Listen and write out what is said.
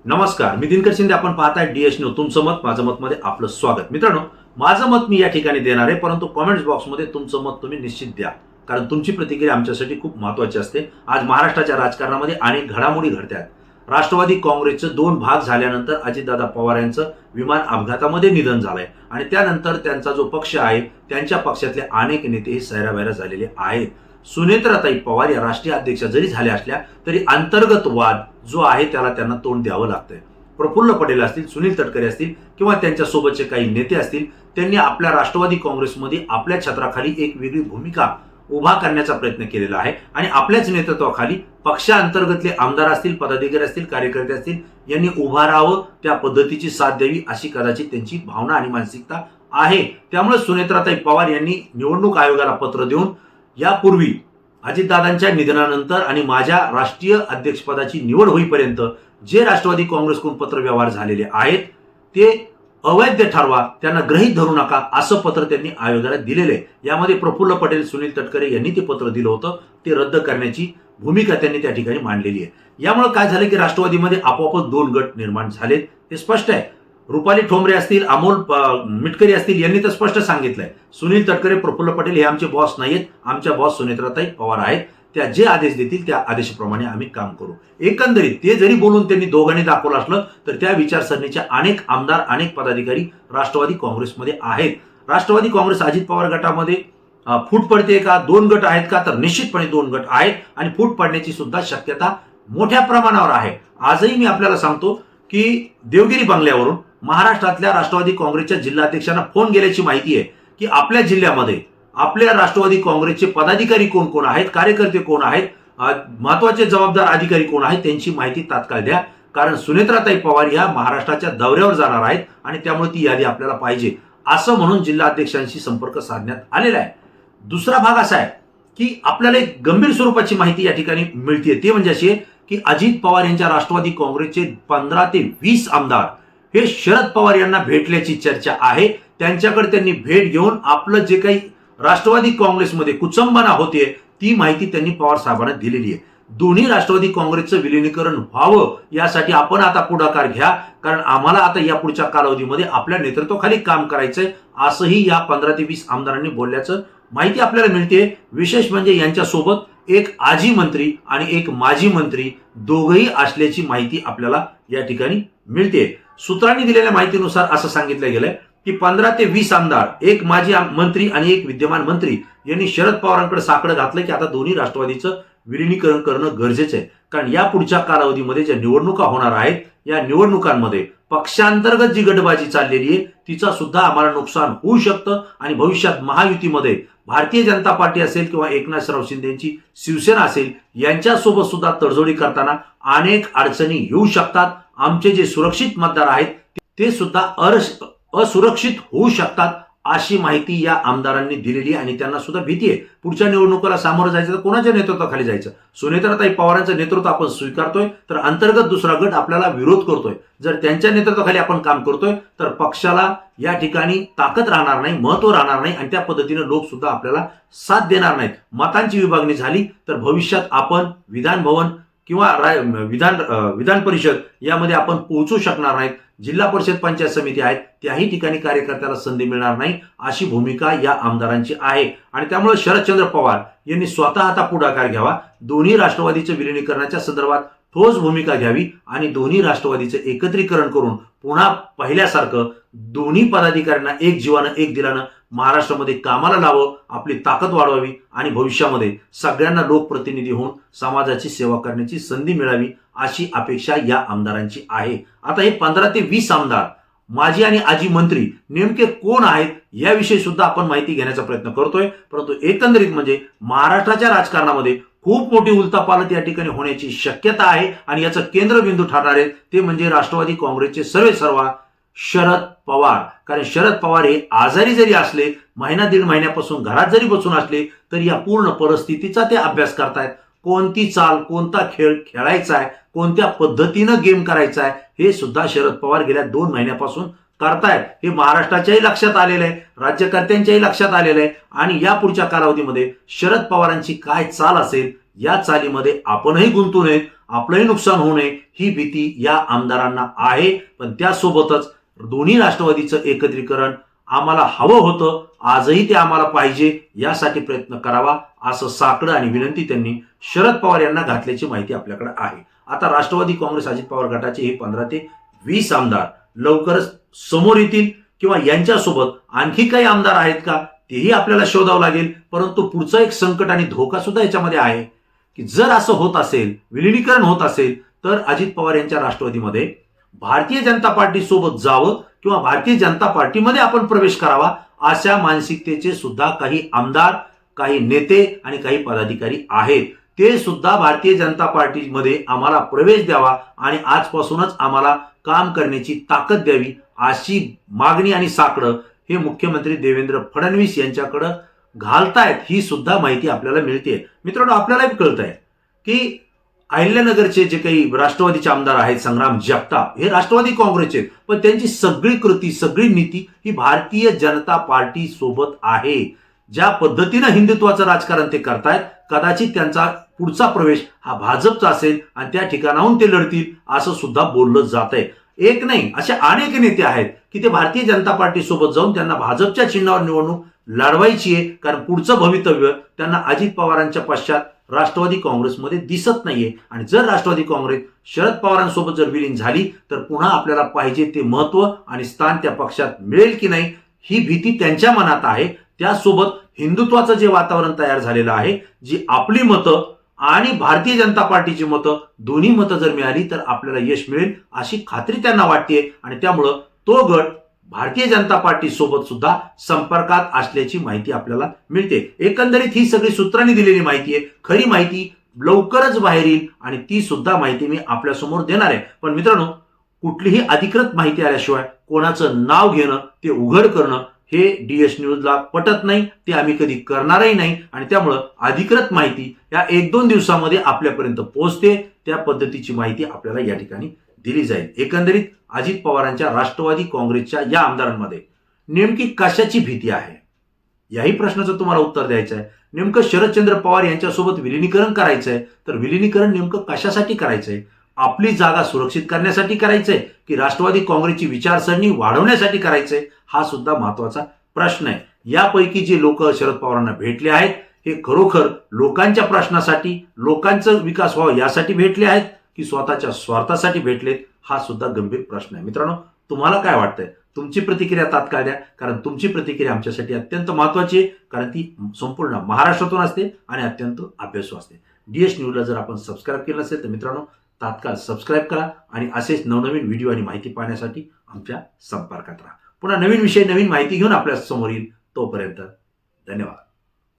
नमस्कार, मी दिनकर शिंदे. आपण पाहताय डीएस न्यूज. तुमचं मत माझं मत मध्ये आपलं स्वागत. मित्रांनो, माझं मत मी या ठिकाणी देणार आहे, परंतु कमेंट्स बॉक्समध्ये तुमचं मत तुम्ही निश्चित द्या, कारण तुमची प्रतिक्रिया आमच्यासाठी खूप महत्त्वाची असते. आज महाराष्ट्राच्या राजकारणामध्ये अनेक घडामोडी घडतात. राष्ट्रवादी काँग्रेसचे 2 भाग झाल्यानंतर अजितदादा पवार यांचं विमान अपघातामध्ये निधन झालंय आणि त्यानंतर त्यांचा जो पक्ष आहे त्यांच्या पक्षातले अनेक नेते सैरावैरा झालेले आहेत. सुनेत्राताई पवार या राष्ट्रीय अध्यक्षा जरी झाल्या असल्या तरी अंतर्गत वाद जो आहे त्यांना तोंड द्यावं लागतंय. प्रफुल्ल पटेल असतील, सुनील तटकरे असतील किंवा त्यांच्या सोबतचे काही नेते असतील, त्यांनी आपल्या राष्ट्रवादी काँग्रेसमध्ये आपल्या छत्राखाली एक वेगळी भूमिका उभा करण्याचा प्रयत्न केलेला आहे आणि आपल्याच नेतृत्वाखाली पक्षांतर्गतले आमदार असतील, पदाधिकारी असतील, कार्यकर्ते असतील, यांनी उभा राहावं, त्या पद्धतीची साथ द्यावी अशी कदाचित त्यांची भावना आणि मानसिकता आहे. त्यामुळे सुनेत्राताई पवार यांनी निवडणूक आयोगाला पत्र देऊन यापूर्वी अजितदादांच्या निधनानंतर आणि माझ्या राष्ट्रीय अध्यक्षपदाची निवड होईपर्यंत जे राष्ट्रवादी काँग्रेसकडून पत्रव्यवहार झालेले आहेत ते अवैध ठरवा, त्यांना गृहीत धरू नका असं पत्र त्यांनी आयोगाला दिलेले. यामध्ये प्रफुल्ल पटेल, सुनील तटकरे यांनी ते पत्र दिलं होतं. ते रद्द करण्याची भूमिका त्यांनी त्या ठिकाणी मांडलेली आहे. यामुळे काय झालं की राष्ट्रवादीमध्ये आपोआपच 2 गट निर्माण झालेत, हे स्पष्ट आहे. रुपाली ठोंबरे असतील, अमोल मिटकरी असतील, यांनी तर स्पष्ट सांगितलंय, सुनील तटकरे, प्रफुल्ल पटेल हे आमचे बॉस नाहीत, आमच्या बॉस सुनेत्राताई पवार आहेत. त्या जे आदेश देतील त्या आदेशाप्रमाणे आम्ही काम करू. एकंदरीत ते जरी बोलून त्यांनी दोघांनी दाखवलं असलं तर त्या विचारसरणीच्या अनेक आमदार, अनेक पदाधिकारी राष्ट्रवादी काँग्रेसमध्ये आहेत. राष्ट्रवादी काँग्रेस अजित पवार गटामध्ये फूट पडते का, 2 गट आहेत का, तर निश्चितपणे 2 गट आहेत आणि फूट पडण्याची सुद्धा शक्यता मोठ्या प्रमाणावर आहे. आजही मी आपल्याला सांगतो की देवगिरी बंगल्यावरून महाराष्ट्रातल्या राष्ट्रवादी काँग्रेसच्या जिल्हाध्यक्षांना फोन गेल्याची माहिती आहे की आपल्या जिल्ह्यामध्ये आपल्या राष्ट्रवादी काँग्रेसचे पदाधिकारी कोण कोण आहेत, कार्यकर्ते कोण आहेत, महत्वाचे जबाबदार अधिकारी कोण आहेत, त्यांची माहिती तात्काळ द्या, कारण सुनेत्राताई पवार या महाराष्ट्राच्या दौऱ्यावर जाणार आहेत आणि त्यामुळे ती यादी आपल्याला पाहिजे असं म्हणून जिल्हाध्यक्षांशी संपर्क साधण्यात आलेला आहे. दुसरा भाग असा आहे की आपल्याला एक गंभीर स्वरूपाची माहिती या ठिकाणी मिळते, ती म्हणजे अशी की अजित पवार यांच्या राष्ट्रवादी काँग्रेसचे 15 ते 20 आमदार हे शरद पवार यांना भेटल्याची चर्चा आहे. त्यांच्याकडे त्यांनी भेट घेऊन आपलं जे काही राष्ट्रवादी काँग्रेसमध्ये कुचंबना होते ती माहिती त्यांनी पवार साहेबांना दिलेली आहे. दोन्ही राष्ट्रवादी काँग्रेसचं विलिनीकरण व्हावं यासाठी आपण आता पुढाकार घ्या, कारण आम्हाला आता या पुढच्या कालावधीमध्ये आपल्या नेतृत्वाखाली काम करायचंय असंही या 15 ते 20 आमदारांनी बोलल्याचं माहिती आपल्याला मिळते. विशेष म्हणजे यांच्यासोबत एक आजी मंत्री आणि एक माजी मंत्री दोघंही असल्याची माहिती आपल्याला या ठिकाणी मिळते. सूत्रांनी दिलेल्या माहितीनुसार असं सांगितलं गेलंय की 15 ते 20 आमदार, एक माजी मंत्री आणि एक विद्यमान मंत्री यांनी शरद पवारांकडे साकडं घातलं की आता दोन्ही राष्ट्रवादीचं विलिनीकरण करणं गरजेचं आहे, कारण या पुढच्या कालावधीमध्ये ज्या निवडणुका होणार आहेत या निवडणुकांमध्ये पक्षांतर्गत जी गटबाजी चाललेली आहे तिचा सुद्धा आम्हाला नुकसान होऊ शकतं आणि भविष्यात महायुतीमध्ये भारतीय जनता पार्टी असेल किंवा एकनाथराव शिंदेची शिवसेना असेल यांच्यासोबत सुद्धा तडजोडी करताना अनेक अडचणी येऊ शकतात. आमचे जे सुरक्षित मतदार आहेत ते सुद्धा असुरक्षित होऊ शकतात अशी माहिती या आमदारांनी दिलेली आणि त्यांना सुद्धा भीती आहे. पुढच्या निवडणुकीला सामोरं जायचं तर कोणाच्या नेतृत्वाखाली जायचं. सुनेत्राताई पवारांचं नेतृत्व आपण स्वीकारतोय तर अंतर्गत दुसरा गट आपल्याला विरोध करतोय. जर त्यांच्या नेतृत्वाखाली आपण काम करतोय तर पक्षाला या ठिकाणी ताकद राहणार नाही, महत्व राहणार नाही आणि त्या पद्धतीने लोक सुद्धा आपल्याला साथ देणार नाहीत. मतांची विभागणी झाली तर भविष्यात आपण विधान भवन किंवा विधान परिषद यामध्ये आपण पोहोचू शकणार नाहीत. जिल्हा परिषद, पंचायत समिती आहेत त्याही ठिकाणी कार्यकर्त्याला संधी मिळणार नाही अशी भूमिका या आमदारांची आहे आणि त्यामुळे शरदचंद्र पवार यांनी स्वतः आता पुढाकार घ्यावा, दोन्ही राष्ट्रवादीच्या विलिनीकरणाच्या संदर्भात ठोस भूमिका घ्यावी आणि दोन्ही राष्ट्रवादीचं एकत्रीकरण करून पुन्हा पहिल्यासारखं दोन्ही पदाधिकाऱ्यांना एक जीवानं एक दिलानं महाराष्ट्रामध्ये कामाला लावं, आपली ताकद वाढवावी आणि भविष्यामध्ये सगळ्यांना लोकप्रतिनिधी होऊन समाजाची सेवा करण्याची संधी मिळावी अशी अपेक्षा या आमदारांची आहे. आता हे 15 ते 20 आमदार, माजी आणि आजी मंत्री नेमके कोण आहेत याविषयी सुद्धा आपण माहिती घेण्याचा प्रयत्न करतोय, परंतु एकंदरीत म्हणजे महाराष्ट्राच्या राजकारणामध्ये खूप मोठी उलथापालथ या ठिकाणी होण्याची शक्यता आहे आणि याचं केंद्रबिंदू ठरणार आहे ते म्हणजे राष्ट्रवादी काँग्रेसचे सर्वेसर्वा शरद पवार. कारण शरद पवार हे आजारी जरी असले, महिना 1.5 महिन्यापासून घरात जरी बसून असले तरी या पूर्ण परिस्थितीचा ते अभ्यास करतायत. कोणती चाल, कोणता खेळ खेळायचा आहे, कोणत्या पद्धतीनं गेम करायचा आहे हे सुद्धा शरद पवार गेल्या 2 महिन्यापासून करतायत. हे महाराष्ट्राच्याही लक्षात आलेलं आहे, राज्यकर्त्यांच्याही लक्षात आलेलं आहे आणि या पुढच्या कालावधीमध्ये शरद पवारांची काय चाल असेल या चालीमध्ये आपणही गुंतू नये, आपलंही नुकसान होऊ नये ही भीती या आमदारांना आहे. पण त्यासोबतच दोन्ही राष्ट्रवादीचं एकत्रीकरण आम्हाला हवं होतं, आजही ते आम्हाला पाहिजे, यासाठी प्रयत्न करावा असं साकडं आणि विनंती त्यांनी शरद पवार यांना घातल्याची माहिती आपल्याकडे आहे. आता राष्ट्रवादी काँग्रेस अजित पवार गटाचे हे 15 ते 20 आमदार लवकरच समोर येतील किंवा यांच्यासोबत आणखी काही आमदार आहेत का तेही आपल्याला शोधावं लागेल. परंतु पुढचं एक संकट आणि धोका सुद्धा याच्यामध्ये आहे की जर असं होत असेल, विलिनीकरण होत असेल, तर अजित पवार यांच्या राष्ट्रवादीमध्ये भारतीय जनता पार्टी सोबत जावं किंवा भारतीय जनता पार्टीमध्ये आपण प्रवेश करावा अशा मानसिकतेचे सुद्धा काही आमदार, काही नेते आणि काही पदाधिकारी आहेत. ते सुद्धा भारतीय जनता पार्टीमध्ये आम्हाला प्रवेश द्यावा आणि आजपासूनच आम्हाला काम करण्याची ताकद द्यावी अशी मागणी आणि साकडं हे मुख्यमंत्री देवेंद्र फडणवीस यांच्याकडे घालतायत ही सुद्धा माहिती आपल्याला मिळते. मित्रांनो, आपल्यालाही कळतंय की अहिल्यानगरचे जे काही राष्ट्रवादीचे आमदार आहेत, संग्राम जगताप हे राष्ट्रवादी काँग्रेसचे, पण त्यांची सगळी कृती, सगळी नीती ही भारतीय जनता पार्टी सोबत आहे. ज्या पद्धतीनं हिंदुत्वाचं राजकारण ते करतायत, कदाचित त्यांचा पुढचा प्रवेश हा भाजपचा असेल आणि त्या ठिकाणाहून ते लढतील असं सुद्धा बोललं जात आहे. एक नाही, असे अनेक नेते आहेत की ते भारतीय जनता पार्टी सोबत जाऊन त्यांना भाजपच्या चिन्हावर निवडणूक लढवायची आहे, कारण पुढचं भवितव्य त्यांना अजित पवारांच्या पश्चात राष्ट्रवादी काँग्रेसमध्ये दिसत नाहीये. आणि जर राष्ट्रवादी काँग्रेस शरद पवारांसोबत जर विलीन झाली तर पुन्हा आपल्याला पाहिजे ते महत्व आणि स्थान त्या पक्षात मिळेल की नाही ही भीती त्यांच्या मनात आहे. त्यासोबत हिंदुत्वाचं जे वातावरण तयार झालेलं आहे, जी आपली मतं आणि भारतीय जनता पार्टीची मतं, दोन्ही मतं जर मिळाली तर आपल्याला यश मिळेल अशी खात्री त्यांना वाटते. आणि त्यामुळं तो गट भारतीय जनता पार्टी सोबत सुद्धा संपर्कात असल्याची माहिती आपल्याला मिळते. एकंदरीत ही सगळी सूत्रांनी दिलेली माहिती आहे. खरी माहिती लवकरच बाहेर येईल आणि ती सुद्धा माहिती मी आपल्या समोर देणार आहे. पण मित्रांनो, कुठलीही अधिकृत माहिती आल्याशिवाय कोणाचं नाव घेणं, ते उघड करणं हे DS न्यूजला पटत नाही, ते आम्ही कधी करणारही नाही. आणि त्यामुळं अधिकृत माहिती या 1-2 दिवसामध्ये आपल्यापर्यंत पोहोचते, त्या पद्धतीची माहिती आपल्याला या ठिकाणी दिली जाईल. एकंदरीत अजित पवारांच्या राष्ट्रवादी काँग्रेसच्या या आमदारांमध्ये नेमकी कशाची भीती आहे याही प्रश्नाचं तुम्हाला उत्तर द्यायचं आहे. नेमकं शरदचंद्र पवार यांच्यासोबत विलिनीकरण करायचंय, तर विलिनीकरण नेमकं कशासाठी करायचंय? आपली जागा सुरक्षित करण्यासाठी करायचंय की राष्ट्रवादी काँग्रेसची विचारसरणी वाढवण्यासाठी करायचंय? हा सुद्धा महत्वाचा प्रश्न आहे. यापैकी जे लोक शरद पवारांना भेटले आहेत हे खरोखर लोकांच्या प्रश्नासाठी, लोकांचा विकास व्हावा यासाठी भेटले आहेत की स्वतःच्या स्वार्थासाठी भेटलेत? हा सुद्धा गंभीर प्रश्न आहे. मित्रांनो, तुम्हाला काय वाटतंय? तुमची प्रतिक्रिया तात्काळ द्या, कारण तुमची प्रतिक्रिया आमच्यासाठी अत्यंत महत्वाची आहे, कारण ती संपूर्ण महाराष्ट्रातून असते आणि अत्यंत अभ्यासू असते. DS न्यूजला जर आपण सबस्क्राईब केलं नसेल तर मित्रांनो तात्काळ सबस्क्राईब करा आणि असेच नवनवीन व्हिडिओ आणि माहिती पाहण्यासाठी आमच्या संपर्कात राहा. पुन्हा नवीन विषय, नवीन माहिती घेऊन आपल्या समोर येईल. तोपर्यंत धन्यवाद.